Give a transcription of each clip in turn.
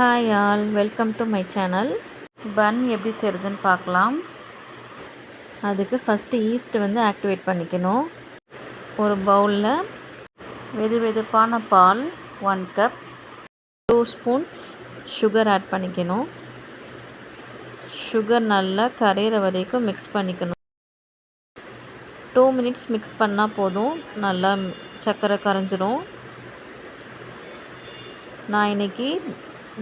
Hi all, welcome to my channel. Bun எப்படி செய்கிறதுன்னு பார்க்கலாம். அதுக்கு ஃபஸ்ட்டு ஈஸ்ட் ஆக்டிவேட் பண்ணிக்கணும். ஒரு பவுலில் வெதுவெதுப்பான பால் 1 கப், 2 ஸ்பூன்ஸ் சுகர் ஆட் பண்ணிக்கணும். சுகர் நல்லா கரையிற வரைக்கும் மிக்ஸ் பண்ணிக்கணும். 2 மினிட்ஸ் மிக்ஸ் பண்ணால் போதும், நல்லா சர்க்கரை கரைஞ்சிரும். நான் இன்றைக்கி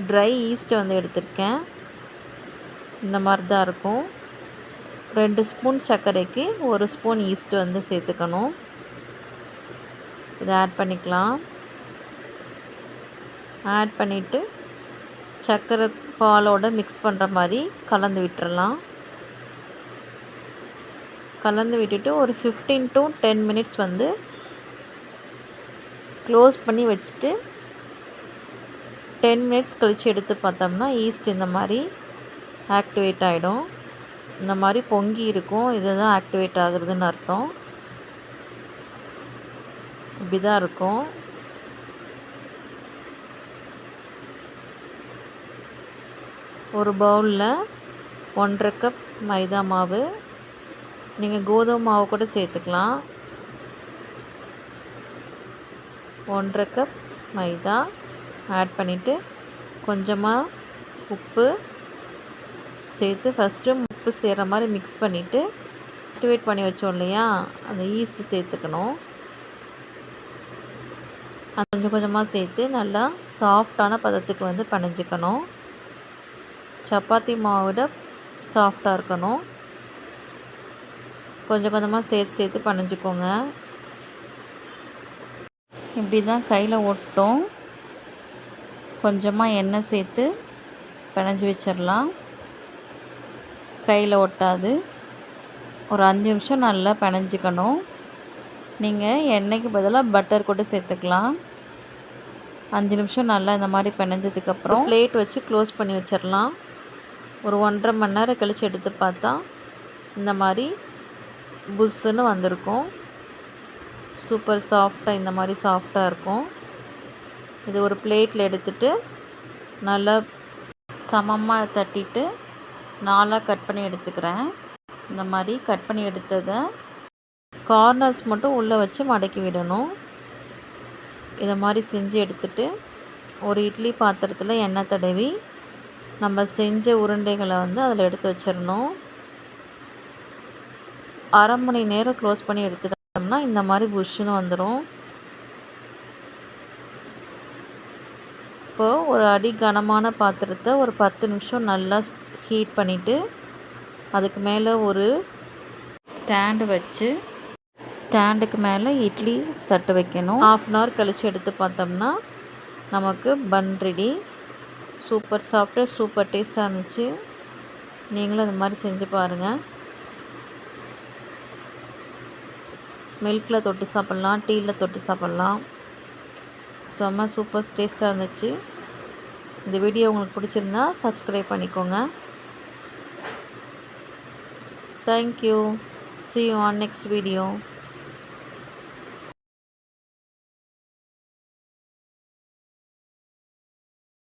ட்ரை ஈஸ்ட் எடுத்திருக்கேன். இந்த மாதிரி தான் இருக்கும். 2 ஸ்பூன் சர்க்கரைக்கு 1 ஸ்பூன் ஈஸ்ட் சேர்த்துக்கணும். இதை ஆட் பண்ணிக்கலாம். ஆட் பண்ணிவிட்டு சர்க்கரை பாலோடு மிக்ஸ் பண்ணுற மாதிரி கலந்து விட்டுறலாம். கலந்து விட்டுட்டு ஒரு 15 to 10 மினிட்ஸ் க்ளோஸ் பண்ணி வச்சுட்டு 10 மினிட்ஸ் கழித்து எடுத்து பார்த்தோம்னா ஈஸ்ட் இந்த மாதிரி ஆக்டிவேட் ஆகிடும். இந்த மாதிரி பொங்கி இருக்கும். இதுதான் ஆக்டிவேட் ஆகுறதுன்னு அர்த்தம். இப்படி தான் இருக்கும். ஒரு பவுலில் 1.5 கப் மைதா மாவு, நீங்கள் கோதுமை மாவு கூட சேர்த்துக்கலாம். 1.5 கப் மைதா ஆட் பண்ணிவிட்டு கொஞ்சமாக உப்பு சேர்த்து ஃபஸ்ட்டு உப்பு சேர்கிற மாதிரி மிக்ஸ் பண்ணிவிட்டு ஆக்டிவேட் பண்ணி வச்சோம் இல்லையா, அந்த ஈஸ்ட் சேர்த்துக்கணும். அது கொஞ்சம் கொஞ்சமாக சேர்த்து நல்லா சாஃப்டான பதத்துக்கு பிணைஞ்சிக்கணும். சப்பாத்தி மாவோட சாஃப்டாக இருக்கணும். கொஞ்சம் கொஞ்சமாக சேர்த்து பிணைஞ்சிக்கோங்க. இப்படி தான் கையில் ஒட்டும். கொஞ்சமாக எண்ணெய் சேர்த்து பிணைஞ்சி வச்சிடலாம். கையில் ஒட்டாது. ஒரு 5 நிமிஷம் நல்லா பிணைஞ்சிக்கணும். நீங்கள் எண்ணெய்க்கு பதிலாக பட்டர் கூட சேர்த்துக்கலாம். 5 நிமிஷம் நல்லா இந்த மாதிரி பிணைஞ்சதுக்கப்புறம் பிளேட் வச்சு க்ளோஸ் பண்ணி வச்சிடலாம். ஒரு 1.5 மணி நேரம் கழித்து எடுத்து பார்த்தா இந்த மாதிரி புஷ்ஷுன்னு வந்திருக்கும். சூப்பர் சாஃப்டாக இந்த மாதிரி சாஃப்டாக இருக்கும். இது ஒரு பிளேட்டில் எடுத்துகிட்டு நல்லா சமமாக தட்டிட்டு 4ஆக கட் பண்ணி எடுத்துக்கிறேன். இந்த மாதிரி கட் பண்ணி எடுத்ததை கார்னர்ஸ் மட்டும் உள்ளே வச்சு மடக்கி விடணும். இதை மாதிரி செஞ்சு எடுத்துகிட்டு ஒரு இட்லி பாத்திரத்தில் எண்ணெய் தடவி நம்ம செஞ்ச உருண்டைகளை அதில் எடுத்து வச்சிடணும். அரை மணி நேரம் க்ளோஸ் பண்ணி எடுத்துட்டோம்னா இந்த மாதிரி புஷ்ஷுன்னு வந்துடும். இப்போது ஒரு அடி கனமான பாத்திரத்தை ஒரு 10 நிமிஷம் நல்லா ஹீட் பண்ணிவிட்டு அதுக்கு மேலே ஒரு ஸ்டாண்டு வச்சு ஸ்டாண்டுக்கு மேலே இட்லி தட்டு வைக்கணும். 1/2 அன் ஹவர் கழித்து எடுத்து பார்த்தோம்னா நமக்கு பன் ரெடி. சூப்பர் சாஃப்டாக சூப்பர் டேஸ்ட்டாக இருந்துச்சு. நீங்களும் இந்த மாதிரி செஞ்சு பாருங்கள். மில்கில் தொட்டு சாப்பிட்லாம், டீயில் தொட்டு சாப்பிட்லாம். செம்ம சூப்பர் டேஸ்ட்டாக இருந்துச்சு. இந்த வீடியோ உங்களுக்கு பிடிச்சிருந்தா சப்ஸ்கிரைப் பண்ணிக்கோங்க. Thank you. See you on next video.